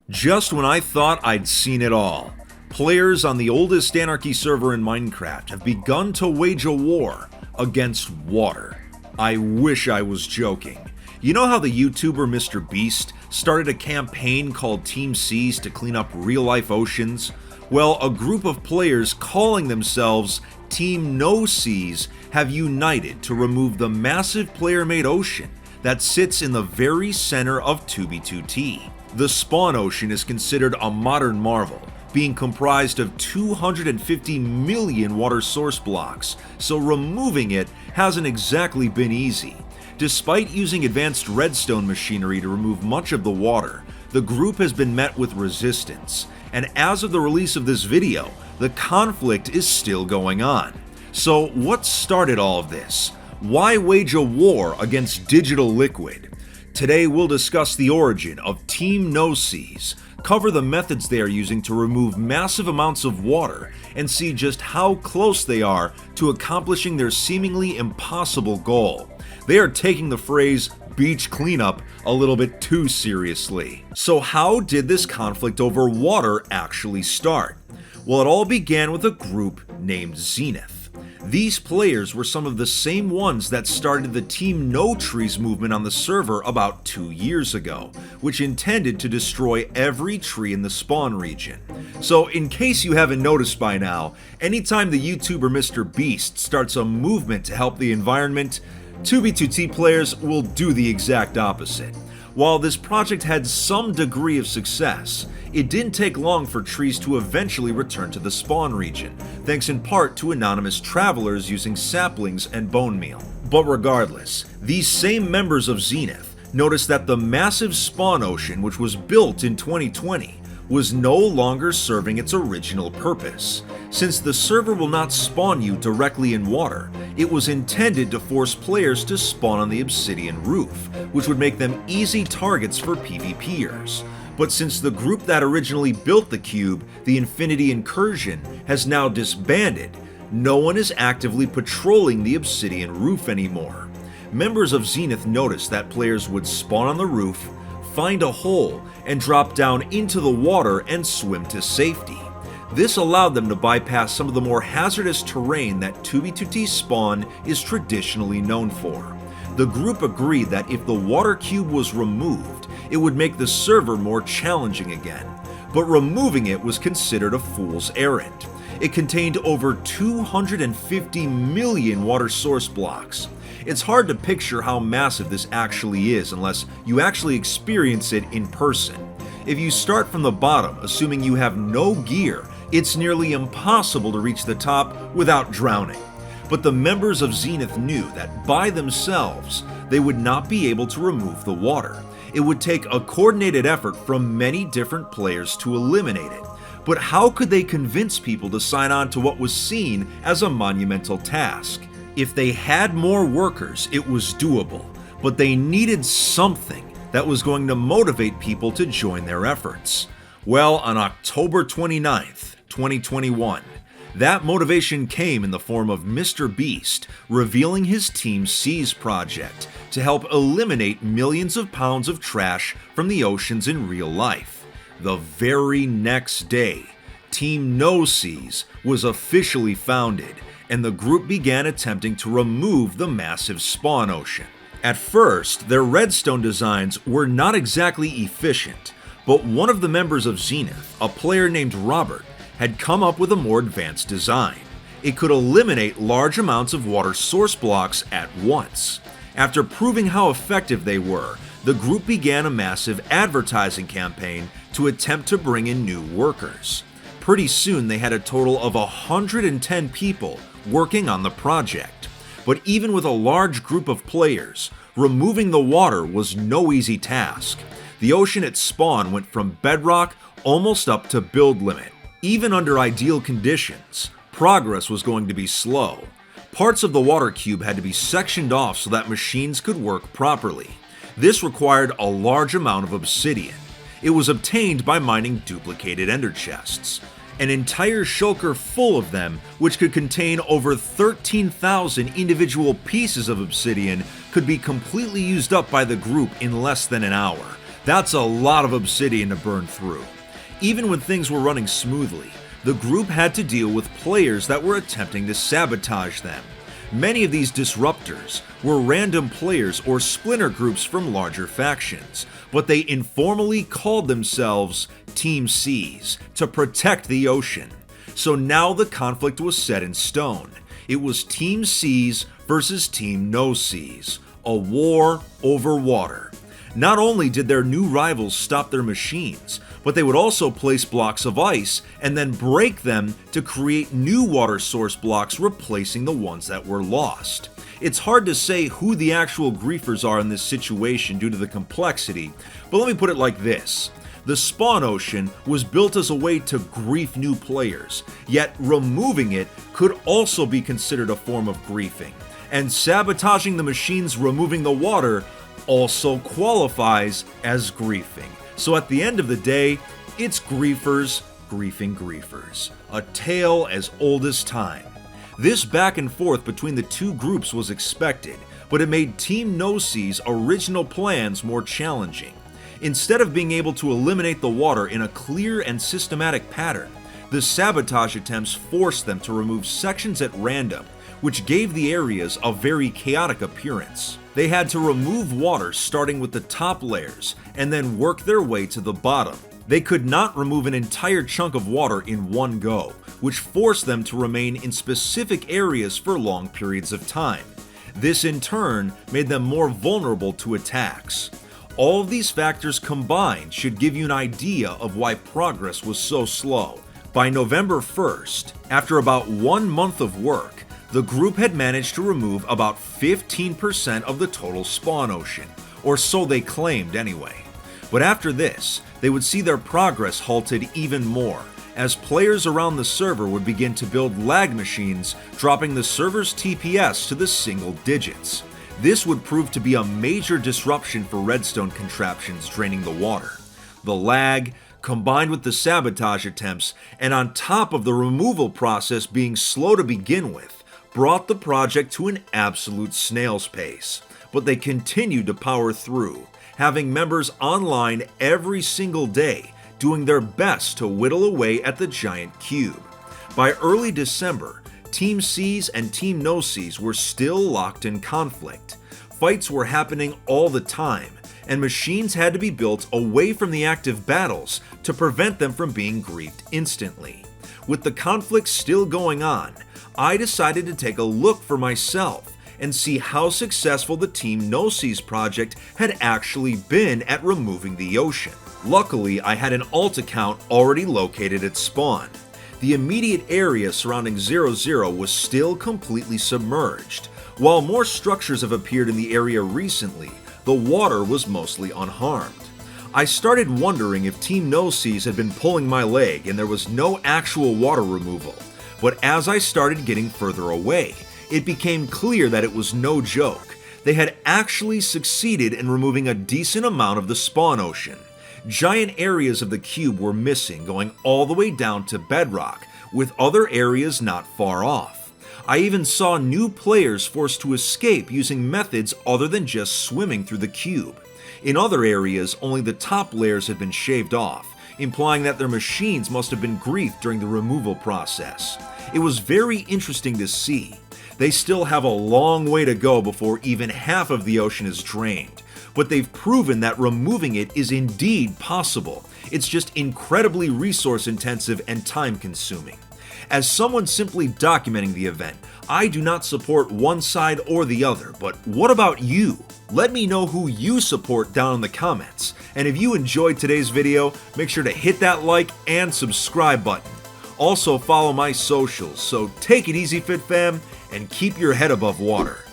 Just when I thought I'd seen it all, players on the oldest anarchy server in Minecraft have begun to wage a war against water. I wish I was joking. You know how the YouTuber MrBeast started a campaign called Team Seas to clean up real-life oceans? Well, a group of players calling themselves Team No Seas have united to remove the massive player-made ocean that sits in the very center of 2b2t. The spawn ocean is considered a modern marvel, being comprised of 250 million water source blocks, so removing it hasn't exactly been easy. Despite using advanced redstone machinery to remove much of the water, the group has been met with resistance, and as of the release of this video, the conflict is still going on. So what started all of this? Why wage a war against Digital Liquid? Today we'll discuss the origin of Team No Seas, cover the methods they are using to remove massive amounts of water, and see just how close they are to accomplishing their seemingly impossible goal. They are taking the phrase beach cleanup a little bit too seriously. So how did this conflict over water actually start? Well, it all began with a group named Zenith. These players were some of the same ones that started the Team No Trees movement on the server about 2 years ago, which intended to destroy every tree in the spawn region. So in case you haven't noticed by now, anytime the YouTuber MrBeast starts a movement to help the environment, 2b2t players will do the exact opposite. While this project had some degree of success, it didn't take long for trees to eventually return to the spawn region, thanks in part to anonymous travelers using saplings and bone meal. But regardless, these same members of Zenith noticed that the massive spawn ocean, which was built in 2020, was no longer serving its original purpose. Since the server will not spawn you directly in water, it was intended to force players to spawn on the obsidian roof, which would make them easy targets for PvPers. But since the group that originally built the cube, the Infinity Incursion, has now disbanded, no one is actively patrolling the obsidian roof anymore. Members of Zenith noticed that players would spawn on the roof, find a hole, and drop down into the water and swim to safety. This allowed them to bypass some of the more hazardous terrain that 2b2t spawn is traditionally known for. The group agreed that if the water cube was removed, it would make the server more challenging again, but removing it was considered a fool's errand. It contained over 250 million water source blocks. It's hard to picture how massive this actually is unless you actually experience it in person. If you start from the bottom, assuming you have no gear, it's nearly impossible to reach the top without drowning. But the members of Zenith knew that by themselves, they would not be able to remove the water. It would take a coordinated effort from many different players to eliminate it. But how could they convince people to sign on to what was seen as a monumental task? If they had more workers, it was doable, but they needed something that was going to motivate people to join their efforts. Well, on October 29th, 2021, that motivation came in the form of MrBeast revealing his Team Seas project to help eliminate millions of pounds of trash from the oceans in real life. The very next day, Team No Seas was officially founded, and the group began attempting to remove the massive spawn ocean. At first, their redstone designs were not exactly efficient, but one of the members of Zenith, a player named Robert, had come up with a more advanced design. It could eliminate large amounts of water source blocks at once. After proving how effective they were, the group began a massive advertising campaign to attempt to bring in new workers. Pretty soon they had a total of 110 people working on the project. But even with a large group of players, removing the water was no easy task. The ocean at spawn went from bedrock almost up to build limit. Even under ideal conditions, progress was going to be slow. Parts of the water cube had to be sectioned off so that machines could work properly. This required a large amount of obsidian. It was obtained by mining duplicated ender chests. An entire shulker full of them, which could contain over 13,000 individual pieces of obsidian, could be completely used up by the group in less than an hour, That's a lot of obsidian to burn through. Even when things were running smoothly, the group had to deal with players that were attempting to sabotage them. Many of these disruptors were random players or splinter groups from larger factions, but they informally called themselves Team C's to protect the ocean. So now the conflict was set in stone. It was Team C's versus Team No C's, a war over water. Not only did their new rivals stop their machines, but they would also place blocks of ice and then break them to create new water source blocks, replacing the ones that were lost. It's hard to say who the actual griefers are in this situation due to the complexity, but let me put it like this. The spawn ocean was built as a way to grief new players, yet removing it could also be considered a form of griefing, and sabotaging the machines removing the water also qualifies as griefing. So at the end of the day, it's griefers griefing griefers, a tale as old as time. This back and forth between the two groups was expected, but it made Team No-C's original plans more challenging. Instead of being able to eliminate the water in a clear and systematic pattern, the sabotage attempts forced them to remove sections at random, which gave the areas a very chaotic appearance. They had to remove water starting with the top layers and then work their way to the bottom. They could not remove an entire chunk of water in one go, which forced them to remain in specific areas for long periods of time. This in turn made them more vulnerable to attacks. All of these factors combined should give you an idea of why progress was so slow. By November 1st, after about 1 month of work, the group had managed to remove about 15% of the total spawn ocean, or so they claimed anyway. But after this, they would see their progress halted even more, as players around the server would begin to build lag machines, dropping the server's TPS to the single digits. This would prove to be a major disruption for redstone contraptions draining the water. The lag, combined with the sabotage attempts, and on top of the removal process being slow to begin with, brought the project to an absolute snail's pace. But they continued to power through, having members online every single day, doing their best to whittle away at the giant cube. By early December, Team C's and Team No C's were still locked in conflict. Fights were happening all the time, and machines had to be built away from the active battles to prevent them from being griefed instantly. With the conflict still going on, I decided to take a look for myself and see how successful the Team No C's project had actually been at removing the ocean. Luckily, I had an alt account already located at spawn. The immediate area surrounding 00 was still completely submerged. While more structures have appeared in the area recently, the water was mostly unharmed. I started wondering if Team No C's had been pulling my leg and there was no actual water removal. But as I started getting further away, it became clear that it was no joke. They had actually succeeded in removing a decent amount of the spawn ocean. Giant areas of the cube were missing, going all the way down to bedrock, with other areas not far off. I even saw new players forced to escape using methods other than just swimming through the cube. In other areas, only the top layers had been shaved off, implying that their machines must have been griefed during the removal process. It was very interesting to see. They still have a long way to go before even half of the ocean is drained, but they've proven that removing it is indeed possible. It's just incredibly resource intensive and time consuming. As someone simply documenting the event, I do not support one side or the other, but what about you? Let me know who you support down in the comments. And if you enjoyed today's video, make sure to hit that like and subscribe button. Also follow my socials, so take it easy FitFam and keep your head above water.